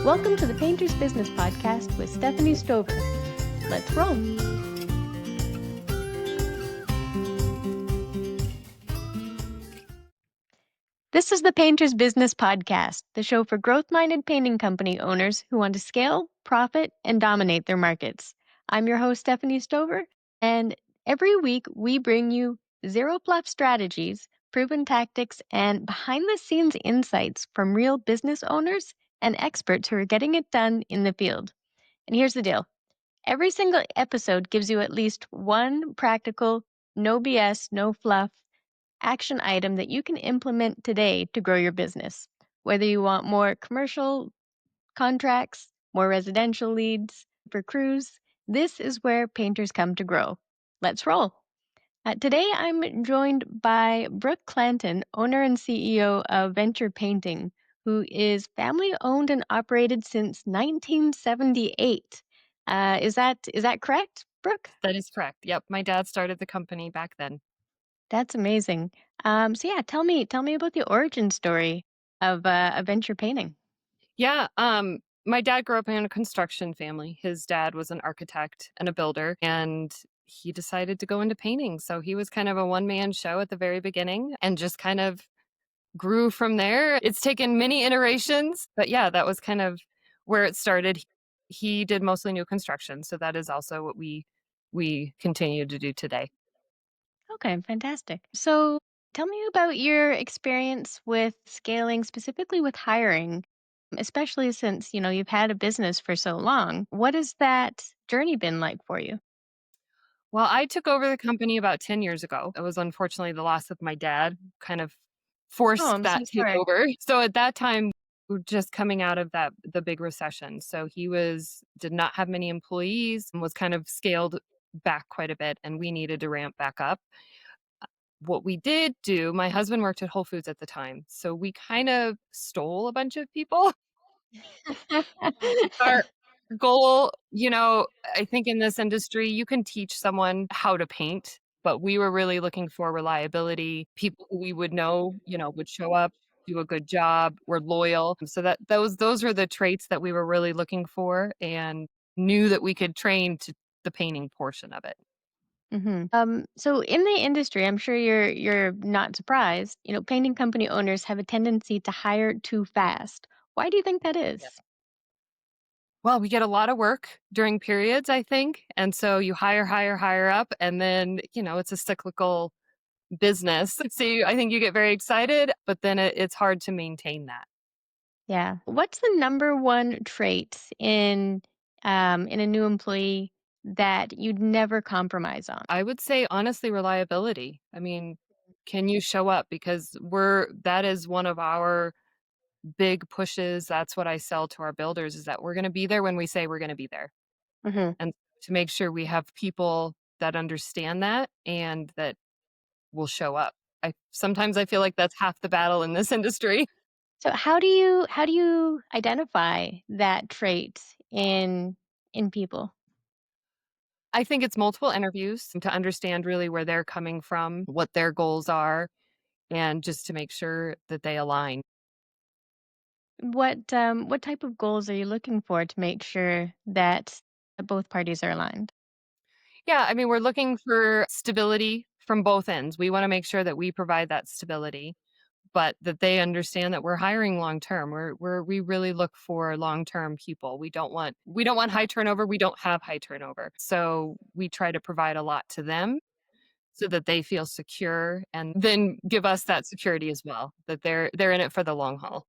Welcome to the Painter's Business Podcast with Stephanie Stover. Let's roll. This is the Painter's Business Podcast, the show for growth-minded painting company owners who want to scale, profit, and dominate their markets. I'm your host, Stephanie Stover, and every week we bring you zero-fluff strategies, proven tactics, and behind-the-scenes insights from real business owners and experts who are getting it done in the field. And here's the deal. Every single episode gives you at least one practical, no BS, no fluff action item that you can implement today to grow your business. Whether you want more commercial contracts, more residential leads for crews, this is where painters come to grow. Let's roll. Today, I'm joined by Brooke Clanton, owner and CEO of Venture Painting, who is family owned and operated since 1978. Is that correct, Brooke? That is correct. Yep. My dad started the company back then. That's amazing. So yeah, tell me about the origin story of Venture Painting. Yeah. My dad grew up in a construction family. His dad was an architect and a builder, and he decided to go into painting. So he was kind of a one-man show at the very beginning and just kind of grew from there. It's taken many iterations, but yeah, that was kind of where it started. He did mostly new construction, so that is also what we continue to do today. Okay, fantastic. So tell me about your experience with scaling, specifically with hiring, especially since, you've had a business for so long. What has that journey been like for you? Well, I took over the company about 10 years ago. It was unfortunately the loss of my dad kind of Oh, forced I'm so that sorry. takeover. So at that time, we were just coming out of the big recession. So did not have many employees and was kind of scaled back quite a bit, and we needed to ramp back up. What we did do, my husband worked at Whole Foods at the time. So we kind of stole a bunch of people. Our goal, I think in this industry, you can teach someone how to paint, but we were really looking for reliability, people who we would know, would show up, do a good job, were loyal. So those were the traits that we were really looking for and knew that we could train to the painting portion of it. So in the industry, I'm sure you're not surprised. Painting company owners have a tendency to hire too fast. Why do you think that is? Well, we get a lot of work during periods, I think. And so you hire up, and then, it's a cyclical business. I think you get very excited, but then it's hard to maintain that. Yeah. What's the number one trait in a new employee that you'd never compromise on? I would say, honestly, reliability. I mean, can you show up? Because that is one of our big pushes. That's what I sell to our builders is that we're going to be there when we say we're going to be there. hmm And to make sure we have people that understand that and that will show up. Sometimes I feel like that's half the battle in this industry. So how do you identify that trait in people? I think it's multiple interviews to understand really where they're coming from, what their goals are, and just to make sure that they align. What type of goals are you looking for to make sure that both parties are aligned? Yeah, I mean, we're looking for stability from both ends. We want to make sure that we provide that stability, but that they understand that we're hiring long term. We really look for long term people. We don't want high turnover. We don't have high turnover. So we try to provide a lot to them so that they feel secure and then give us that security as well, that they're in it for the long haul.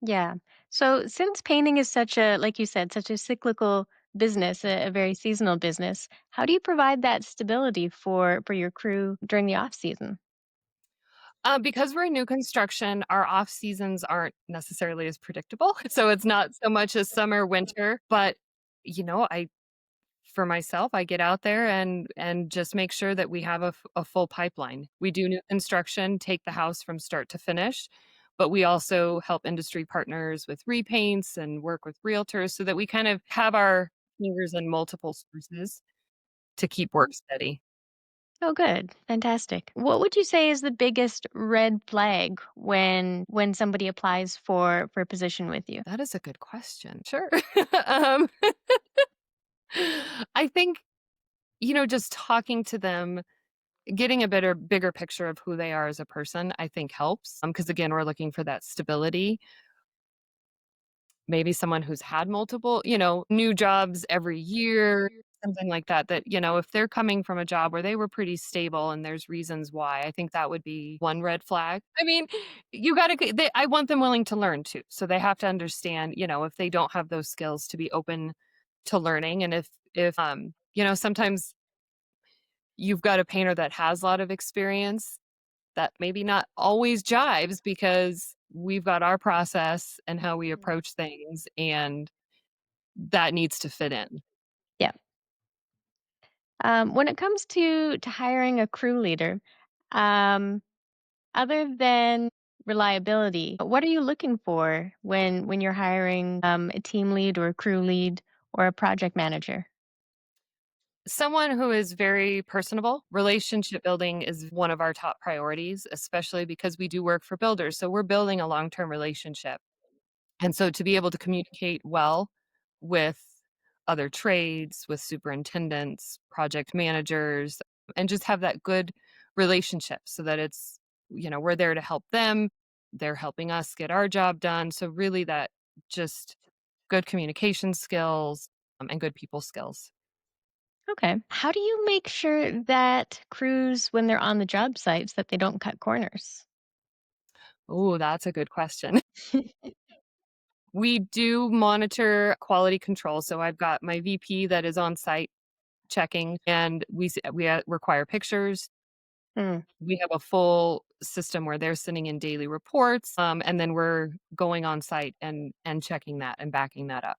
Yeah. So since painting is such a, like you said, such a cyclical business, a very seasonal business, how do you provide that stability for your crew during the off season? Because we're in new construction, our off seasons aren't necessarily as predictable. So it's not so much as summer, winter, but I for myself, I get out there and just make sure that we have a full pipeline. We do new construction, take the house from start to finish, but we also help industry partners with repaints and work with realtors so that we kind of have our fingers in multiple sources to keep work steady. Oh, good. Fantastic. What would you say is the biggest red flag when somebody applies for a position with you? That is a good question. Sure. um, I think, just talking to them, getting a bigger picture of who they are as a person, I think helps. Because again, we're looking for that stability. Maybe someone who's had multiple, new jobs every year, something like that, if they're coming from a job where they were pretty stable and there's reasons why, I think that would be one red flag. I mean, you gotta I want them willing to learn too. So they have to understand, if they don't have those skills to be open to learning. And if sometimes you've got a painter that has a lot of experience that maybe not always jives because we've got our process and how we Mm. approach things, and that needs to fit in. Yeah. When it comes to hiring a crew leader, um, other than reliability, what are you looking for when you're hiring a team lead or a crew lead or a project manager? Someone who is very personable, relationship building is one of our top priorities, especially because we do work for builders. So we're building a long term relationship. And so to be able to communicate well with other trades, with superintendents, project managers, and just have that good relationship so that we're there to help them. They're helping us get our job done. So really that just good communication skills and good people skills. Okay. How do you make sure that crews, when they're on the job sites, that they don't cut corners? Oh, that's a good question. We do monitor quality control. So I've got my VP that is on site checking, and we require pictures. Hmm. We have a full system where they're sending in daily reports, and then we're going on site and checking that and backing that up.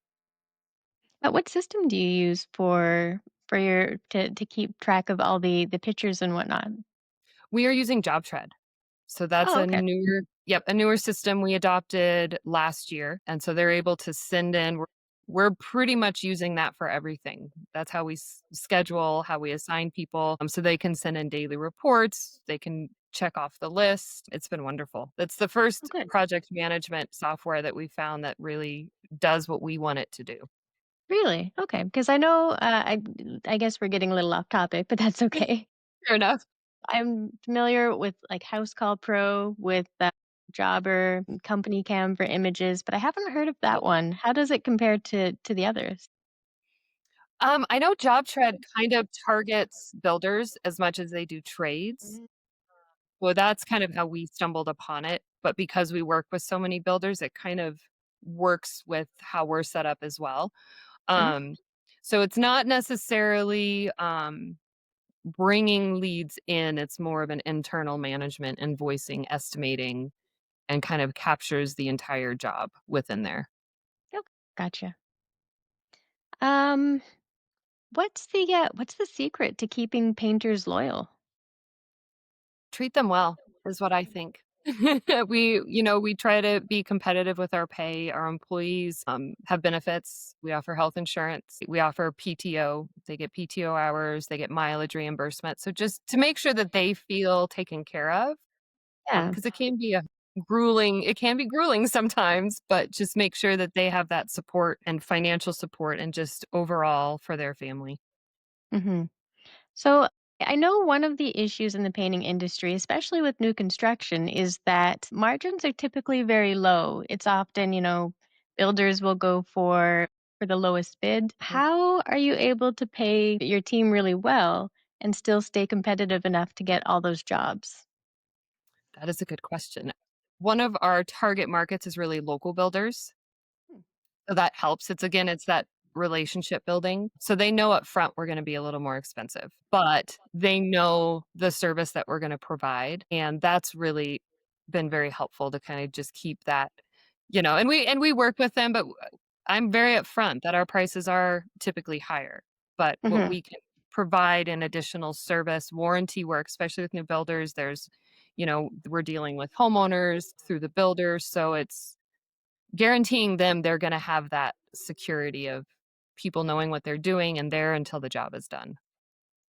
What system do you use for your to keep track of all the pictures and whatnot? We are using JobTread. So that's Oh, okay. a newer system we adopted last year, and so they're able to send in we're pretty much using that for everything. That's how we schedule, how we assign people, so they can send in daily reports, they can check off the list. It's been wonderful. It's the Oh, first good. project management software that we found that really does what we want it to do. Really? Okay. Because I know I guess we're getting a little off topic, but that's okay. Fair enough. I'm familiar with like House Call Pro, with Jobber, Company Cam for images, but I haven't heard of that one. How does it compare to the others? I know JobTread kind of targets builders as much as they do trades. Mhm. Well, that's kind of how we stumbled upon it, but because we work with so many builders, it kind of works with how we're set up as well. Mhm. Um, so it's not necessarily, bringing leads in, it's more of an internal management, invoicing, estimating, and kind of captures the entire job within there. Okay. Gotcha. Um, what's the secret to keeping painters loyal? Treat them well is what I think. We try to be competitive with our pay. Our employees, have benefits. We offer health insurance. We offer PTO. They get PTO hours. They get mileage reimbursement. So just to make sure that they feel taken care of, Yeah. because it can be grueling sometimes, but just make sure that they have that support and financial support and just overall for their family. Hmm. So I know one of the issues in the painting industry, especially with new construction, is that margins are typically very low. It's often, builders will go for the lowest bid. How are you able to pay your team really well and still stay competitive enough to get all those jobs? That is a good question. One of our target markets is really local builders. Hmm. So that helps. It's that relationship building. So they know up front we're gonna be a little more expensive, but they know the service that we're gonna provide, and that's really been very helpful to kinda just keep that, and we work with them, but I'm very upfront that our prices are typically higher, but what Hmm. we can provide in additional service, warranty work, especially with new builders, we're dealing with homeowners through the builders, so it's guaranteeing them they're gonna have that security of people knowing what they're doing and there until the job is done.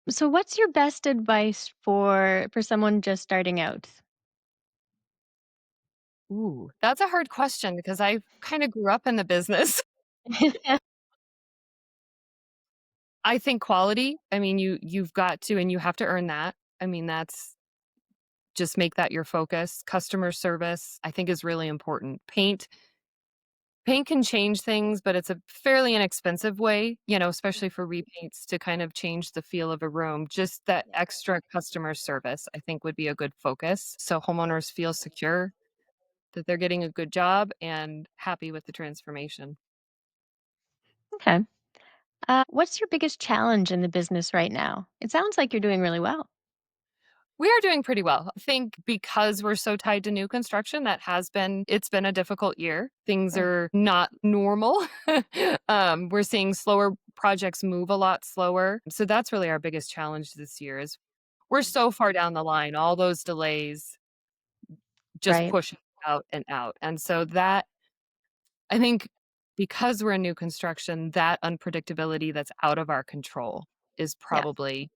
So what's your best advice for someone just starting out? Ooh, that's a hard question because I kinda grew up in the business. I think quality, I mean, you've got to and you have to earn that. I mean, that's just make that your focus. Customer service, I think, is really important. Paint can change things, but it's a fairly inexpensive way, especially for repaints to kind of change the feel of a room. Just that extra customer service, I think, would be a good focus. So homeowners feel secure that they're getting a good job and happy with the transformation. Okay. What's your biggest challenge in the business right now? It sounds like you're doing really well. We are doing pretty well. I think because we're so tied to new construction, it's been a difficult year. Things Mm, are not normal. We're seeing slower projects move a lot slower. So that's really our biggest challenge this year is we're so far down the line, all those delays just right. push out and out. And so that I think because we're in new construction, that unpredictability that's out of our control is Yeah. probably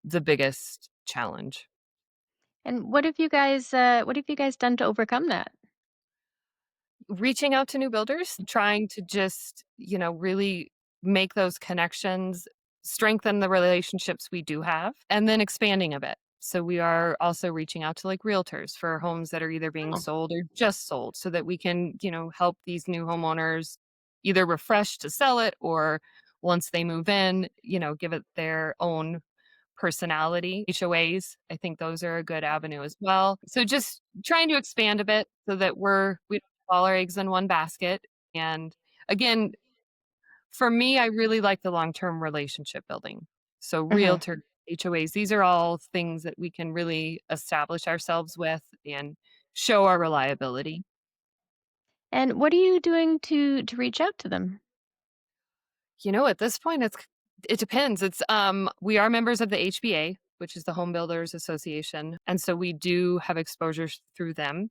the biggest challenge. And what have you guys done to overcome that? Reaching out to new builders, trying to just, really make those connections, strengthen the relationships we do have, and then expanding a bit. So we are also reaching out to like realtors for homes that are either being Oh, sold or just sold so that we can, help these new homeowners either refresh to sell it or once they move in, give it their own personality. HOAs, I think those are a good avenue as well. So just trying to expand a bit so that we don't have all our eggs in one basket. And again, for me, I really like the long-term relationship building. So mhm. realtor, HOAs, these are all things that we can really establish ourselves with and show our reliability. And what are you doing to reach out to them? At this point, it depends. We are members of the HBA, which is the Home Builders Association, and so we do have exposures through them.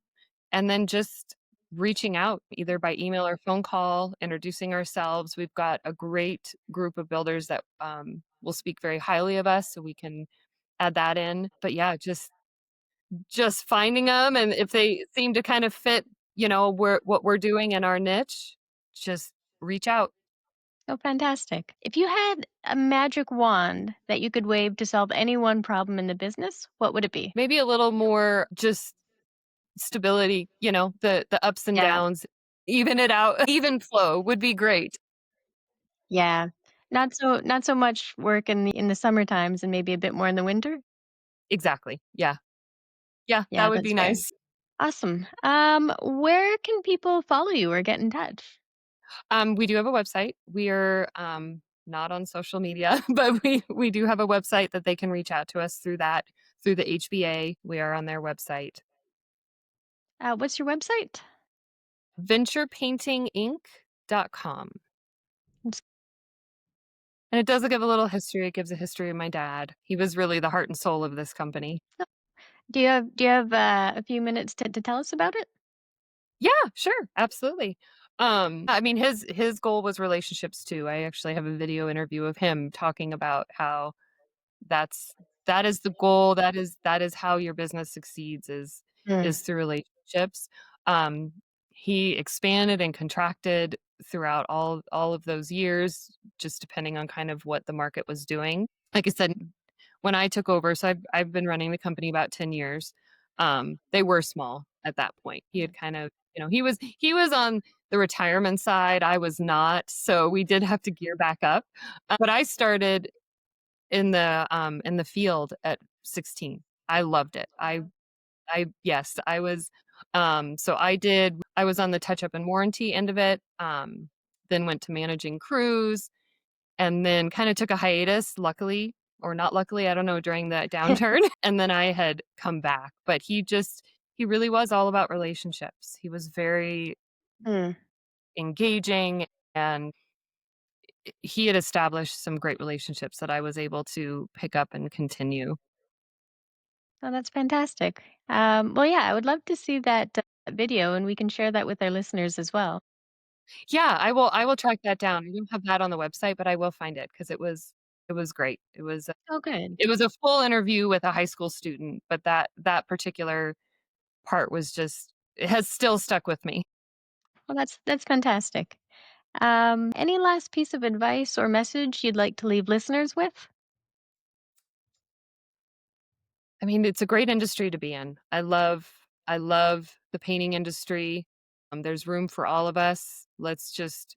And then just reaching out either by email or phone call, introducing ourselves. We've got a great group of builders that will speak very highly of us, so we can add that in. But yeah, just finding them, and if they seem to kind of fit, what we're doing in our niche, just reach out. Oh, fantastic. If you had a magic wand that you could wave to solve any one problem in the business, what would it be? Maybe a little more just stability, the ups and Yeah. downs, even it out. Even flow would be great. Yeah. Not so much work in the summer times and maybe a bit more in the winter? Exactly. Yeah. Yeah, that Yeah, would that's be fair. nice. Awesome. Where can people follow you or get in touch? We do have a website. We're, not on social media, but we do have a website that they can reach out to us through the HBA. We are on their website. What's your website? Venturepaintinginc.com. It's- And it does give a little history. It gives a history of my dad. He was really the heart and soul of this company. Do you have a few minutes to tell us about it? Yeah, sure, absolutely. I mean, his goal was relationships too. I actually have a video interview of him talking about how that's that is the goal. That is how your business succeeds Mm, is through relationships. Um, he expanded and contracted throughout all of those years, just depending on kind of what the market was doing. Like I said, when I took over, so I've been running the company about 10 years. They were small at that point. He had kind of, he was on the retirement side. I was not, so we did have to gear back up. But I started in the field at 16. I loved it. Yes, I was so I was on the touch up and warranty end of it. Then went to managing crews and then kind of took a hiatus, luckily or not luckily, I don't know, during that downturn. And then I had come back. But he really was all about relationships. He was very mm. engaging and he had established some great relationships that I was able to pick up and continue. Oh, that's fantastic. Well, yeah, I would love to see that video, and we can share that with our listeners as well. Yeah, I will track that down. I don't have that on the website, but I will find it because it was It was great. Oh, good. It was a full interview with a high school student, but that particular part was just it has still stuck with me. Well, that's fantastic. Any last piece of advice or message you'd like to leave listeners with? I mean, it's a great industry to be in. I love the painting industry. There's room for all of us. Let's just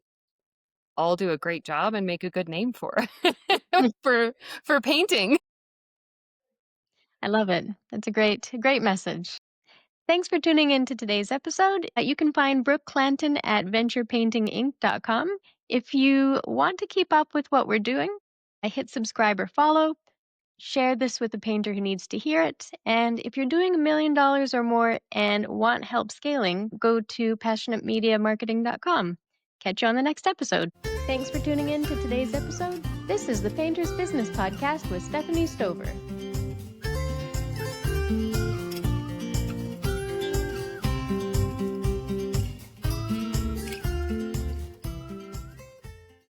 all do a great job and make a good name for for painting. I love it. That's a great message. Thanks for tuning in to today's episode. You can find Brooke Clanton at venturepaintinginc.com. If you want to keep up with what we're doing, I hit subscribe or follow. Share this with a painter who needs to hear it. And if you're doing $1 million or more and want help scaling, go to passionatemediamarketing.com. Catch you on the next episode. Thanks for tuning in to today's episode. This is the Painter's Business Podcast with Stephanie Stover.